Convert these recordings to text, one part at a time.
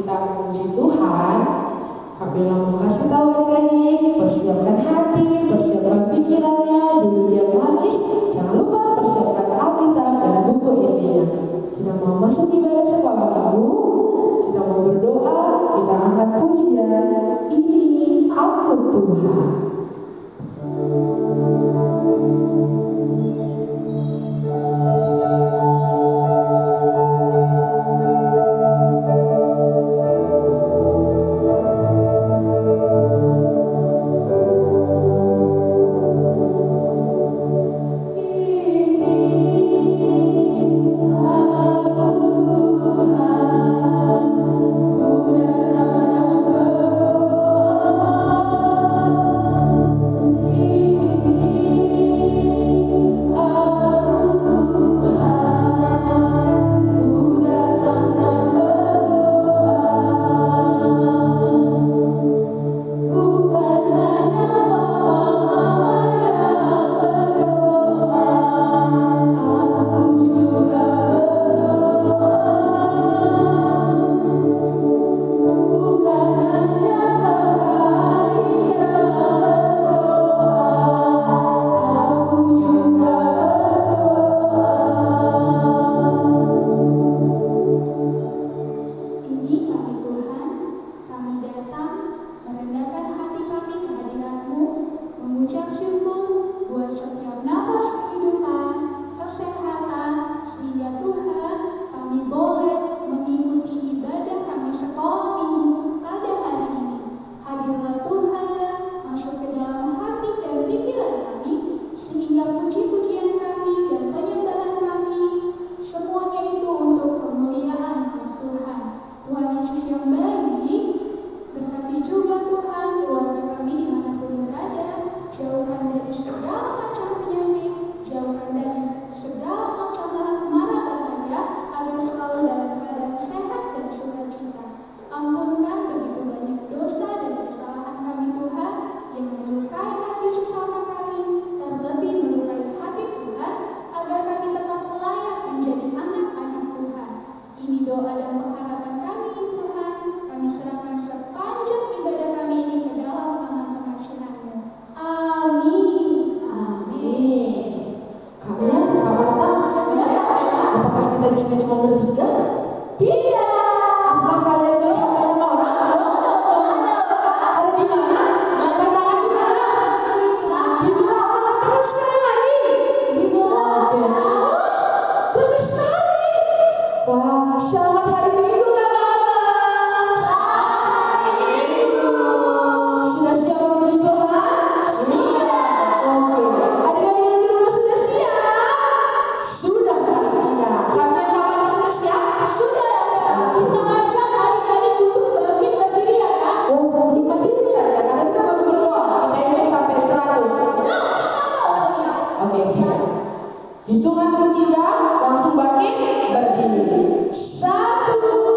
kita memuji Tuhan, Kapela mau kasih tahu adik-adik, persiapkan hati, persiapkan pikirannya, duduk yang manis, jangan lupa persiapkan Alkitab dan buku intinya. Kita mau masuk ibadah sekolah minggu, kita mau berdoa, kita angkat pujian, ini aku Tuhan. Hitungan ketiga, langsung bangkit, berdiri. 1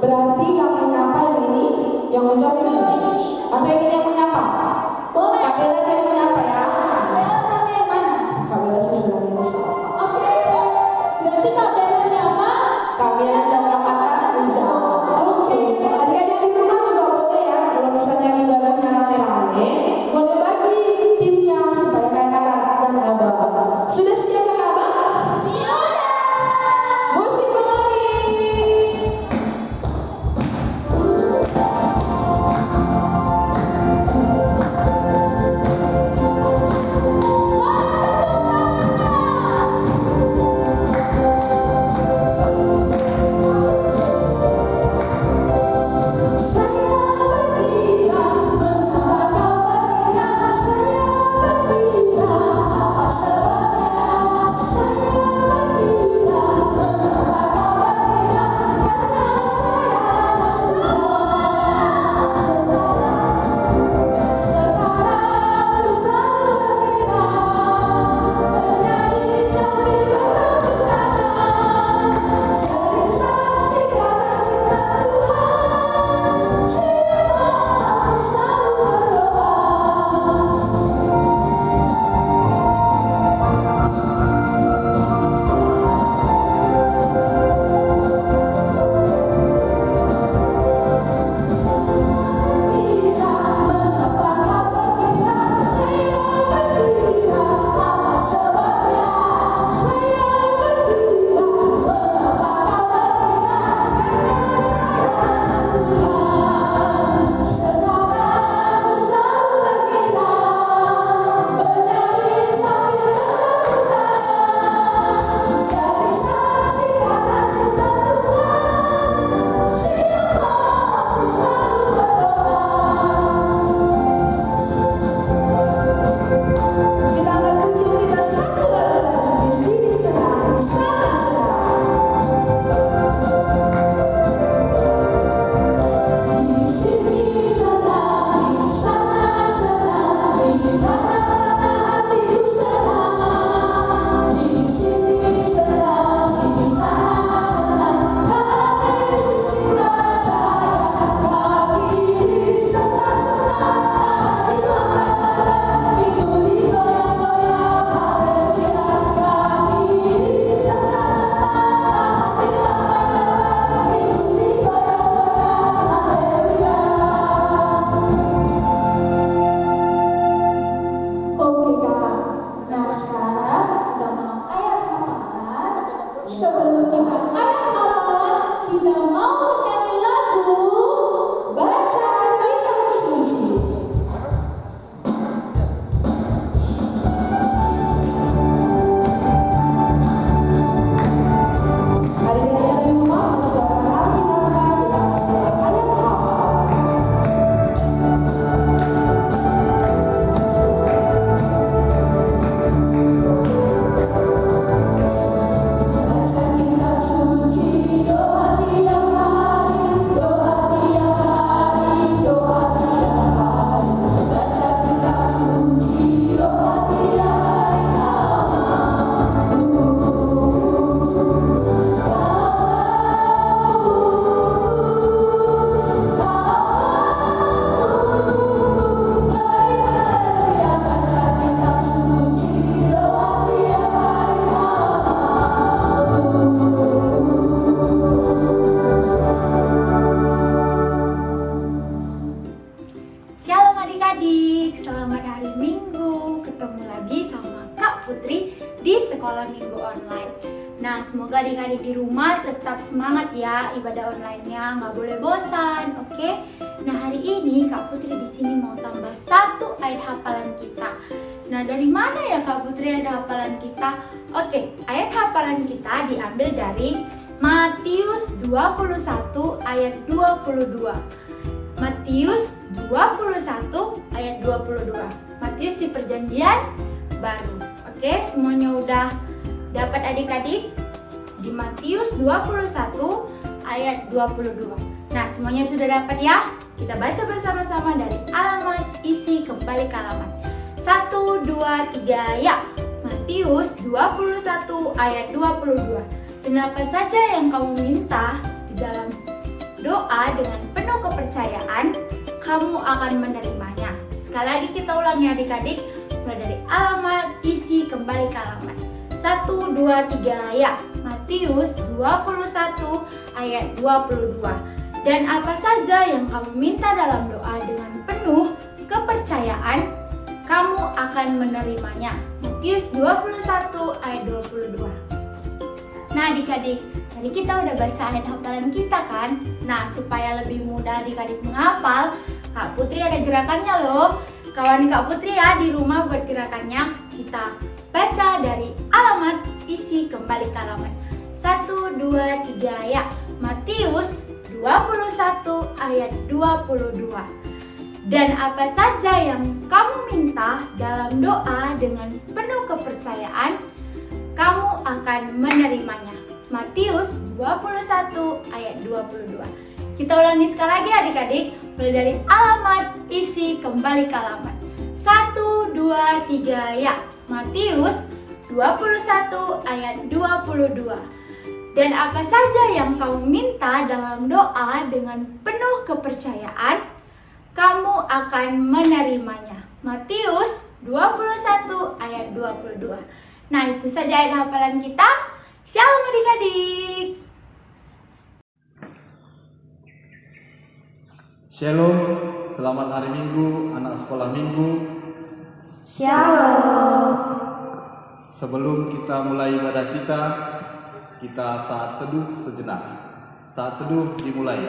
Berarti yang menyapa yang ini, yang menjawab siapa? Atau yang ini yang menyapa? Boleh. Kak Bella aja yang menyapa ya. Bella tanya yang mana? Kak Bella sih senang ini siapa? Oke. Berarti Kak Bella nyapa. Kak Bella dan Kak Mata menjawab. Oke. Adik-adik di rumah juga boleh ya. Kalau misalnya ibadahnya rame-rame, boleh bagi timnya supaya kayak kakak dan abang. Sudah siap kakak abang? Siap. Musik kembali. Sebelum kita ayat hafalan, kita mau menyanyi lagu Baca Kitab Suci. Adik-adik di rumah persiapkan hati mereka kita mulai ayat hafalan. baca kitab suci, doa tiap hari, doa tiap hari, doa tiap hari. Baca kitab suci, doa tiap hari. Shalom adik-adik, selamat hari Minggu. Ketemu lagi sama Kak Putri di Sekolah Minggu Online. Nah, semoga adik-adik di rumah tetap semangat ya ibadah online-nya, nggak boleh bosan, oke? Nah, hari ini Kak Putri di sini mau tambah satu ayat hafalan kita. Nah, dari mana ya Kak Putri ada hafalan kita? Oke, ayat hafalan kita diambil dari Matius 21 ayat 22. Matius 21 ayat 22. Matius di perjanjian baru. Oke, semuanya udah dapat adik-adik? Di Matius 21 ayat 22. Nah, semuanya sudah dapat ya? Kita baca bersama-sama dari alamat isi kembali ke alamat. 1, 2, 3, ya. Matius 21 ayat 22. Dan apa saja yang kamu minta di dalam doa dengan penuh kepercayaan, kamu akan menerimanya. Sekali lagi kita ulangi adik-adik, mulai dari alamat, isi kembali ke alamat. 1, 2, 3 ya. Matius 21 ayat 22. Dan apa saja yang kamu minta dalam doa dengan penuh kepercayaan, kamu akan menerimanya. Matius 21 ayat 22. Nah adik-adik, tadi kita udah baca ayat hafalan kita kan? Nah supaya lebih mudah adik-adik menghafal, Kak Putri ada gerakannya loh. Kawan Kak Putri ya di rumah buat gerakannya. Kita baca dari alamat, isi kembali ke alamat. 1, 2, 3 ya. Matius 21 ayat 22. Dan apa saja yang kamu minta dalam doa dengan penuh kepercayaan, kamu akan menerimanya. Matius 21 ayat 22. Kita ulangi sekali lagi adik-adik, mulai dari alamat, isi kembali ke alamat. 1, 2, 3 ya. Matius 21 ayat 22. Dan apa saja yang kamu minta dalam doa dengan penuh kepercayaan, kamu akan menerimanya. Matius 21 ayat 22. Nah itu saja ayat hafalan kita. Shalom adik-adik. Shalom, selamat hari Minggu, anak sekolah Minggu. Shalom. Sebelum kita mulai ibadah kita saat teduh sejenak. Saat teduh dimulai.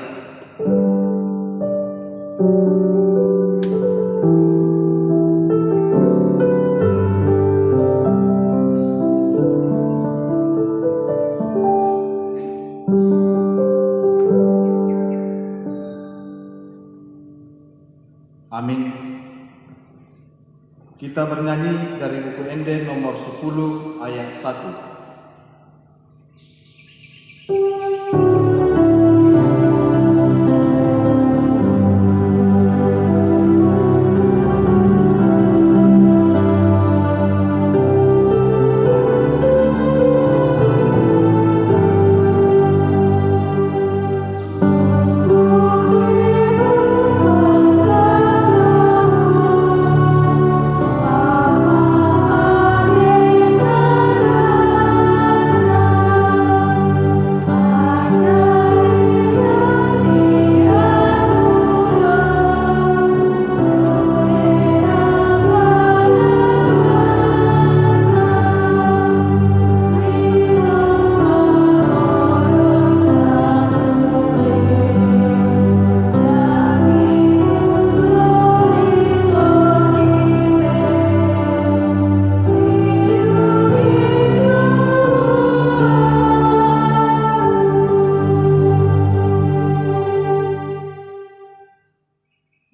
Amin. Kita bernyanyi dari buku Ende nomor 10 ayat 1.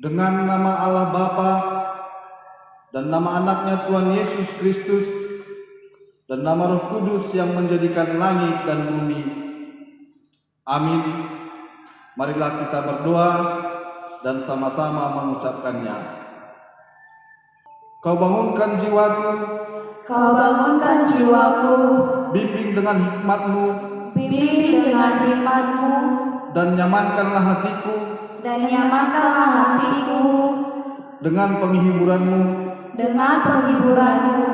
Dengan nama Allah Bapa dan nama anaknya Tuhan Yesus Kristus dan nama Roh Kudus yang menjadikan langit dan bumi. Amin. Marilah kita berdoa dan sama-sama mengucapkannya. Kau bangunkan jiwaku, Kau bangunkan jiwaku, bimbing dengan hikmat-Mu, bimbing dengan hikmat-Mu, dan nyamankanlah hatiku dan nyamankanlah hatiku dengan penghiburan-Mu. dengan penghiburan-Mu.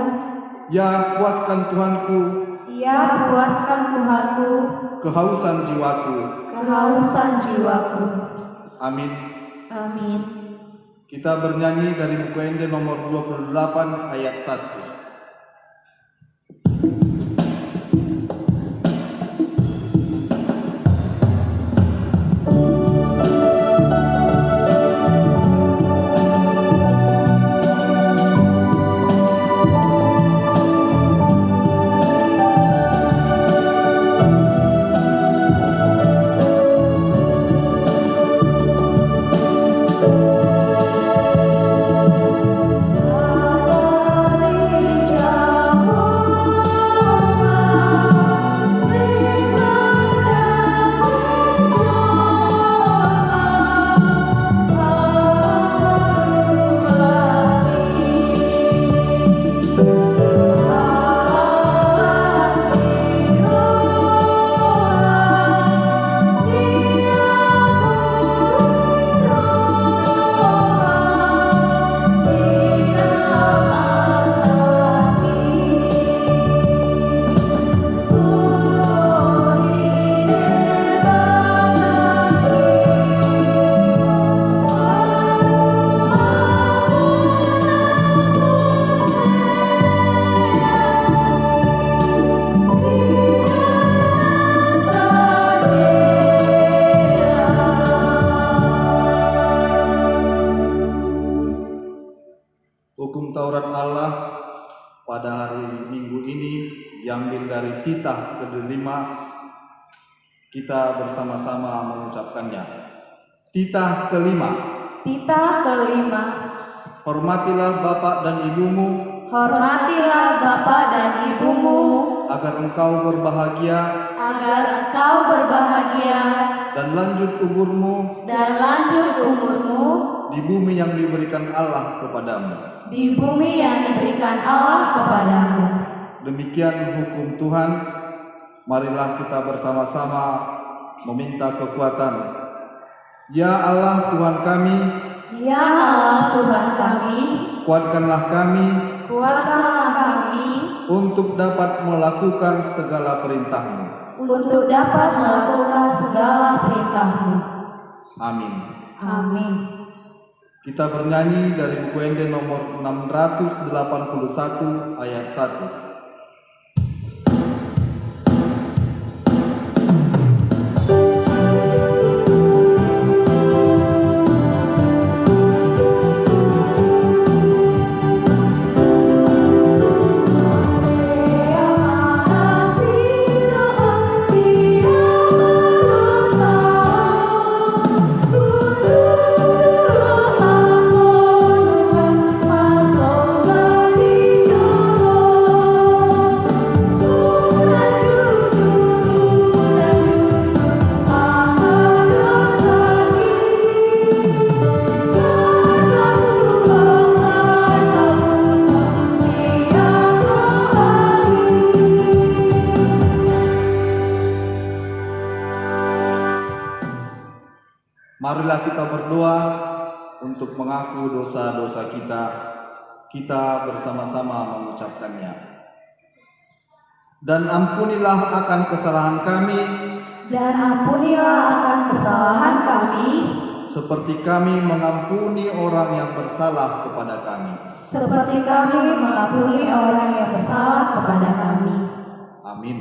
Ya, puaskan Tuhanku Ya puaskan Tuhanku kehausan jiwaku. kehausan jiwaku. Amin. Amin. Kita bernyanyi dari buku Ende nomor 28 ayat 1. taurat Allah pada hari Minggu ini diambil dari titah ke-5. Kita bersama-sama mengucapkannya. Titah ke-5. Titah ke-5. Hormatilah bapak dan ibumu, Hormatilah bapak dan ibumu, agar engkau berbahagia agar engkau berbahagia dan lanjut umurmu dan lanjut umurmu di bumi yang diberikan Allah kepadamu. di bumi yang diberikan Allah kepadamu. Demikian hukum Tuhan. Marilah kita bersama-sama meminta kekuatan. Ya Allah Tuhan kami, Ya Allah Tuhan kami, kuatkanlah kami kuatkanlah kami untuk dapat melakukan segala perintah-Mu. untuk dapat melakukan segala perintah-Mu. Amin. Amin. Kita bernyanyi dari buku Ende nomor 681 ayat 1. Marilah kita berdoa untuk mengaku dosa-dosa kita. Kita bersama-sama mengucapkannya. Dan ampunilah akan kesalahan kami, Dan ampunilah akan kesalahan kami, seperti kami mengampuni orang yang bersalah kepada kami. seperti kami mengampuni orang yang bersalah kepada kami. Amin.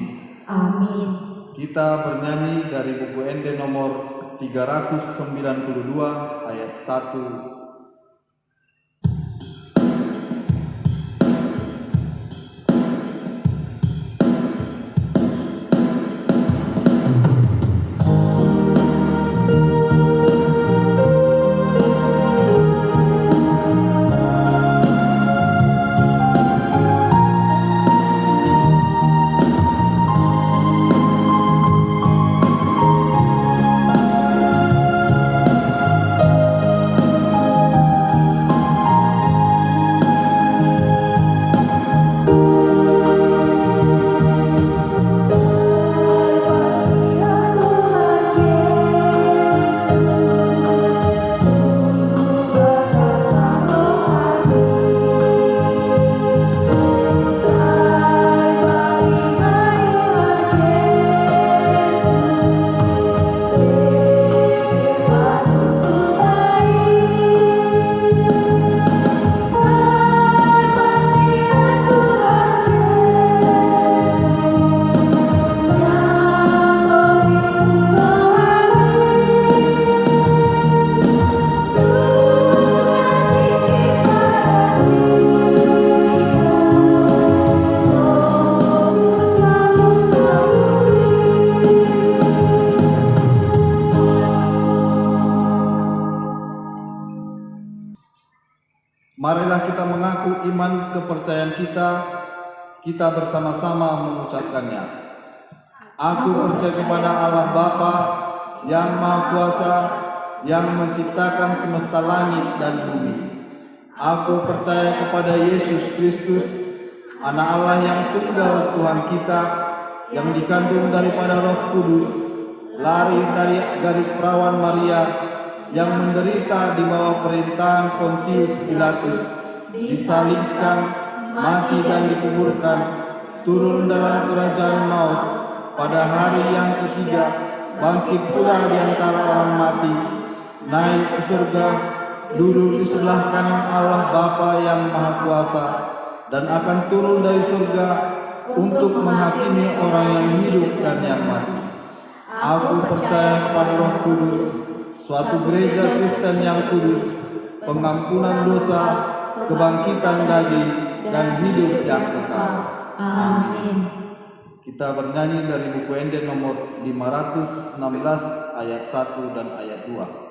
Amin. Kita bernyanyi dari buku Ende nomor 392 ayat 1. Marilah kita mengaku iman kepercayaan kita bersama-sama mengucapkannya. Aku percaya kepada Allah Bapa yang Maha Kuasa, yang menciptakan semesta langit dan bumi. Aku percaya kepada Yesus Kristus, Anak Allah yang tunggal Tuhan kita, yang dikandung daripada Roh Kudus, lahir dari garis perawan Maria, yang menderita di bawah pemerintahan Pontius Pilatus, disalibkan, mati dan dikuburkan, turun dalam kerajaan maut, pada hari yang ketiga bangkit pula di antara orang mati, naik ke surga, duduk di sebelah kanan Allah Bapa yang Maha Kuasa, dan akan turun dari surga untuk menghakimi orang yang hidup dan yang mati. Aku percaya kepada Roh Kudus, suatu gereja Kristen yang kudus, pengampunan dosa, kebangkitan daging, dan hidup yang kekal. Amin. Kita bernyanyi dari buku Enden nomor 516 ayat 1 dan ayat 2.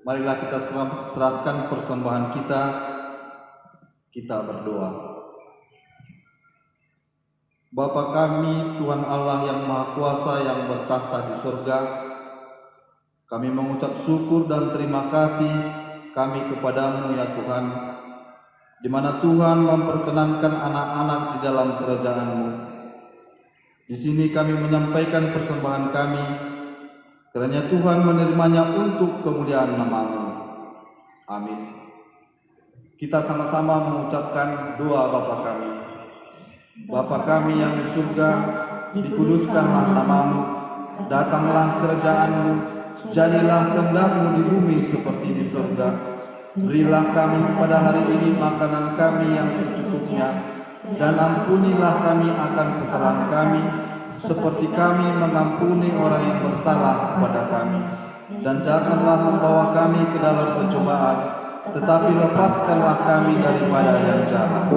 Marilah kita serahkan persembahan kita berdoa. Bapa kami, Tuhan Allah yang Maha Kuasa yang bertahta di surga, kami mengucap syukur dan terima kasih kami kepadamu ya Tuhan, di mana Tuhan memperkenankan anak-anak di dalam kerajaan-Mu. Di sini kami menyampaikan persembahan kami, kiranya Tuhan menerimanya untuk kemuliaan nama-Mu. Amin. Kita sama-sama mengucapkan doa Bapa kami. Bapa kami yang di surga, dikuduskanlah nama-Mu, datanglah kerajaan-Mu, jadilah kehendak-Mu di bumi seperti di surga. Berilah kami pada hari ini makanan kami yang secukupnya, dan ampunilah kami akan kesalahan kami, seperti kami mengampuni orang yang bersalah kepada kami. Dan janganlah membawa kami ke dalam pencobaan, tetapi lepaskanlah kami daripada yang jahat.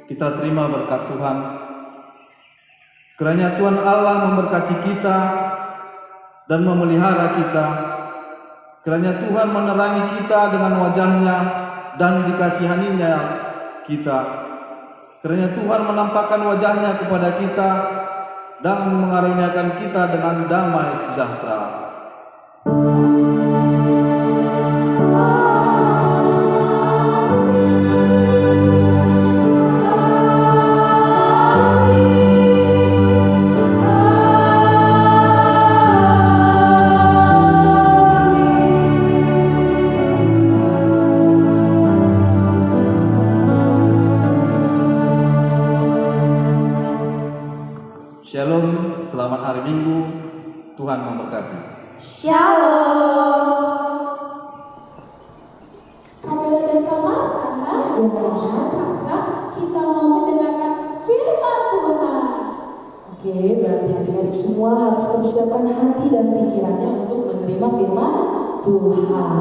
Kita terima berkat Tuhan. Kiranya Tuhan Allah memberkati kita dan memelihara kita. Kiranya Tuhan menerangi kita dengan wajah-Nya dan dikasihaninya kita. Kiranya Tuhan menampakkan wajah-Nya kepada kita dan mengaruniakan kita dengan damai sejahtera. Shalom, selamat hari Minggu, Tuhan memberkati. Shalom. Kamila dan Kamara, karena kita mau mendengarkan firman Tuhan. Oke, berarti adik-adik semua harus persiapkan hati dan pikirannya untuk menerima firman Tuhan.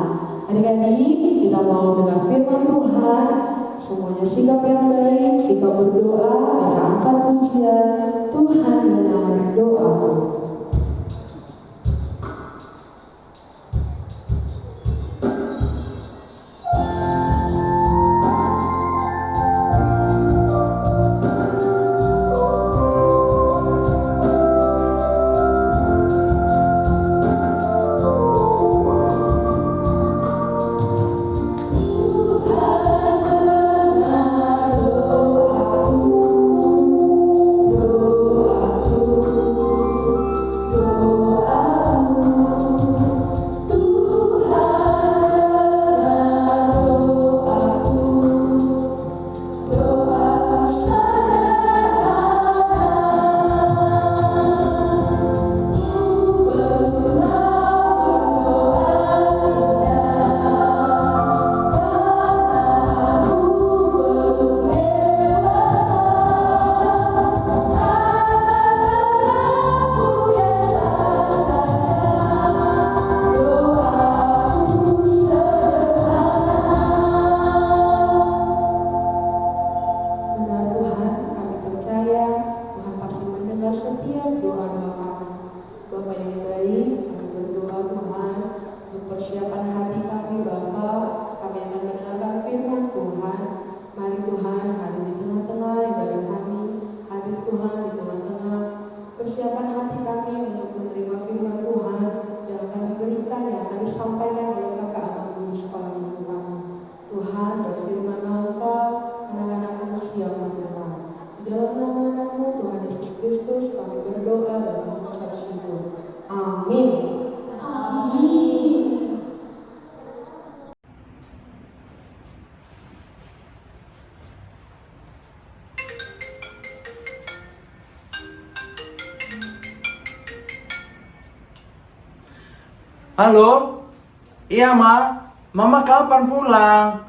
Adik-adik, kita mau dengar firman Tuhan. Semuanya sikap yang baik, sikap berdoa, kita angkat pujian. Tuhan mendengar doaku. persiapkan hati kami untuk menerima firman Tuhan yang akan diberikan, yang akan disampaikan oleh kakak anak di sekolah minggu kami. Tuhan, berfirmanlah Engkau, anak-anakmu siap mendengar. Di dalam nama anakmu Tuhan Yesus Kristus kami berdoa dan mengucap syukur. Amin. Halo? Iya, Mama kapan pulang?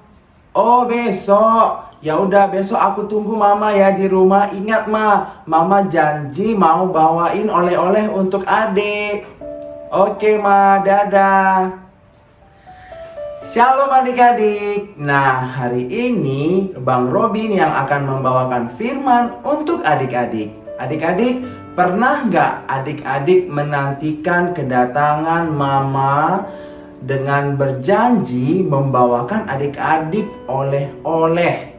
Oh, besok. Ya udah, besok aku tunggu Mama ya di rumah. Ingat, Mama janji mau bawain oleh-oleh untuk adik. Oke, dadah. Shalom adik-adik. Nah, hari ini Bang Robin yang akan membawakan firman untuk adik-adik. Adik-adik, pernah nggak adik-adik menantikan kedatangan Mama dengan berjanji membawakan adik-adik oleh-oleh?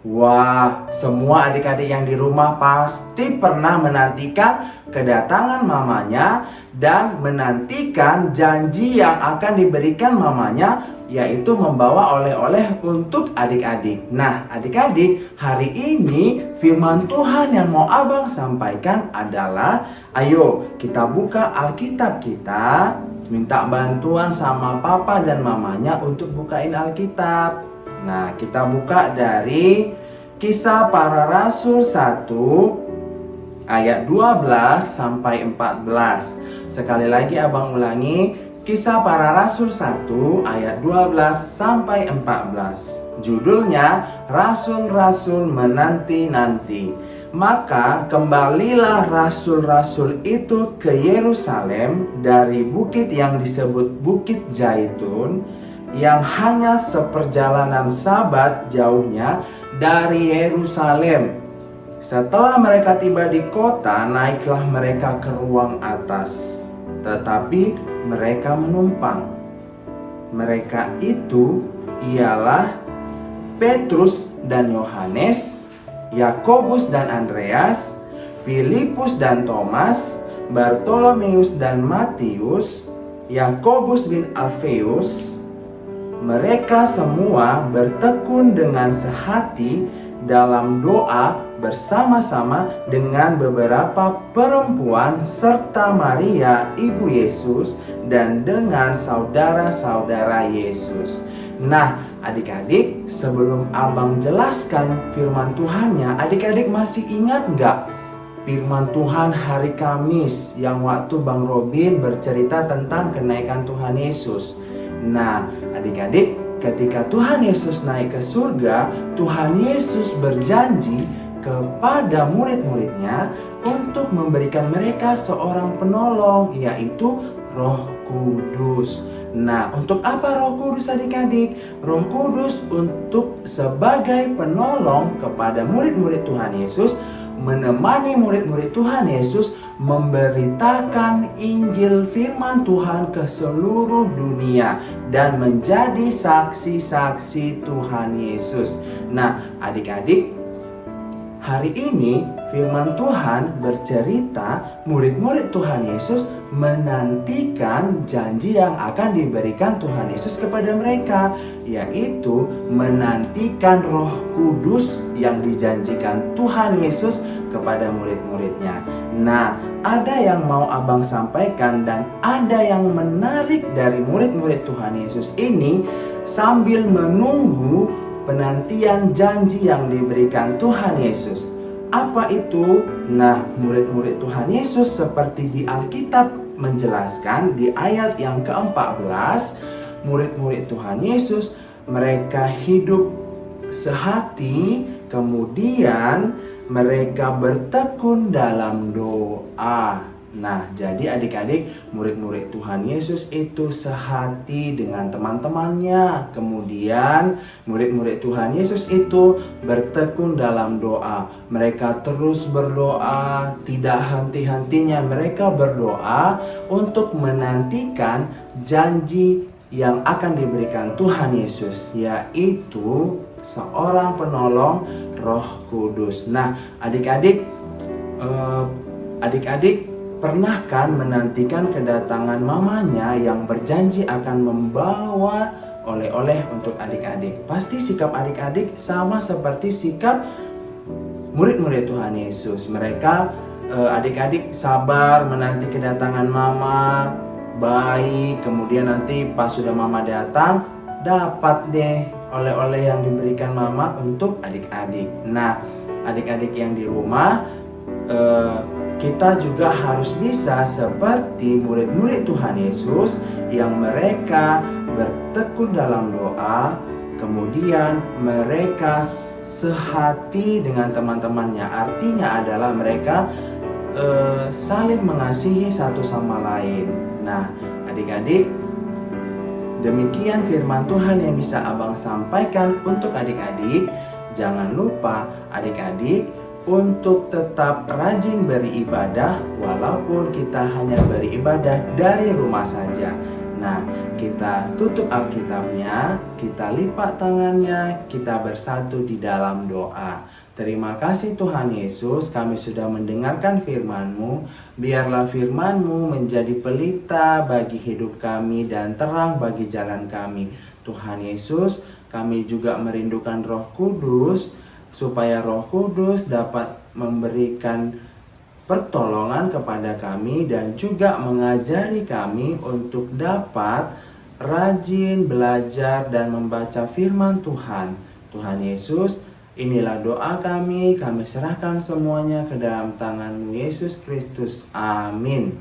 Wah, semua adik-adik yang di rumah pasti pernah menantikan kedatangan mamanya dan menantikan janji yang akan diberikan mamanya, yaitu membawa oleh-oleh untuk adik-adik. Nah, adik-adik, hari ini firman Tuhan yang mau Abang sampaikan adalah, ayo kita buka Alkitab kita, minta bantuan sama papa dan mamanya untuk bukain Alkitab. Nah, kita buka dari Kisah Para Rasul 1 ayat 12 sampai 14. Sekali lagi Abang ulangi, Kisah Para Rasul 1 ayat 12 sampai 14. Judulnya Rasul-Rasul Menanti-nanti. Maka kembalilah rasul-rasul itu ke Yerusalem dari bukit yang disebut Bukit Zaitun, yang hanya seperjalanan Sabat jauhnya dari Yerusalem. Setelah mereka tiba di kota, naiklah mereka ke ruang atas, tetapi mereka menumpang. Mereka itu ialah Petrus dan Yohanes, Yakobus dan Andreas, Filipus dan Thomas, Bartolomeus dan Matius, Yakobus bin Alfeus. Mereka semua bertekun dengan sehati dalam doa bersama-sama dengan beberapa perempuan serta Maria ibu Yesus dan dengan saudara-saudara Yesus. Nah, adik-adik, sebelum Abang jelaskan firman Tuhannya, adik-adik masih ingat nggak firman Tuhan hari Kamis yang waktu Bang Robin bercerita tentang kenaikan Tuhan Yesus? Nah, adik-adik, ketika Tuhan Yesus naik ke surga, Tuhan Yesus berjanji kepada murid-muridnya untuk memberikan mereka seorang penolong, yaitu Roh Kudus. Nah, untuk apa Roh Kudus adik-adik? Roh Kudus untuk sebagai penolong kepada murid-murid Tuhan Yesus, menemani murid-murid Tuhan Yesus memberitakan Injil firman Tuhan ke seluruh dunia dan menjadi saksi-saksi Tuhan Yesus. Nah, adik-adik, hari ini firman Tuhan bercerita murid-murid Tuhan Yesus menantikan janji yang akan diberikan Tuhan Yesus kepada mereka, yaitu menantikan Roh Kudus yang dijanjikan Tuhan Yesus kepada murid-muridnya. Nah, ada yang mau Abang sampaikan dan ada yang menarik dari murid-murid Tuhan Yesus ini sambil menunggu penantian janji yang diberikan Tuhan Yesus. Apa itu? Nah, murid-murid Tuhan Yesus seperti di Alkitab menjelaskan di ayat yang ke-14, murid-murid Tuhan Yesus mereka hidup sehati, kemudian mereka bertekun dalam doa. Nah, jadi adik-adik, murid-murid Tuhan Yesus itu sehati dengan teman-temannya. Kemudian murid-murid Tuhan Yesus itu bertekun dalam doa. Mereka terus berdoa, tidak henti-hentinya mereka berdoa untuk menantikan janji yang akan diberikan Tuhan Yesus, yaitu seorang penolong, Roh Kudus. Nah, adik-adik, Adik-adik pernah kan menantikan kedatangan mamanya yang berjanji akan membawa oleh-oleh untuk adik-adik? Pasti sikap adik-adik sama seperti sikap murid-murid Tuhan Yesus. Mereka adik-adik sabar menanti kedatangan mama, baik, kemudian nanti pas sudah mama datang, dapat deh oleh-oleh yang diberikan mama untuk adik-adik. Nah, adik-adik yang di rumah, kita juga harus bisa seperti murid-murid Tuhan Yesus yang mereka bertekun dalam doa, kemudian mereka sehati dengan teman-temannya. Artinya adalah mereka saling mengasihi satu sama lain. Nah, adik-adik, demikian firman Tuhan yang bisa Abang sampaikan untuk adik-adik. Jangan lupa adik-adik untuk tetap rajin beribadah walaupun kita hanya beribadah dari rumah saja. Nah, kita tutup Alkitabnya, kita lipat tangannya, kita bersatu di dalam doa. Terima kasih Tuhan Yesus, kami sudah mendengarkan firman-Mu. Biarlah firman-Mu menjadi pelita bagi hidup kami dan terang bagi jalan kami. Tuhan Yesus, kami juga merindukan Roh Kudus, supaya Roh Kudus dapat memberikan pertolongan kepada kami dan juga mengajari kami untuk dapat rajin belajar dan membaca firman Tuhan. Tuhan Yesus, inilah doa kami serahkan semuanya ke dalam tangan-Mu Yesus Kristus. Amin.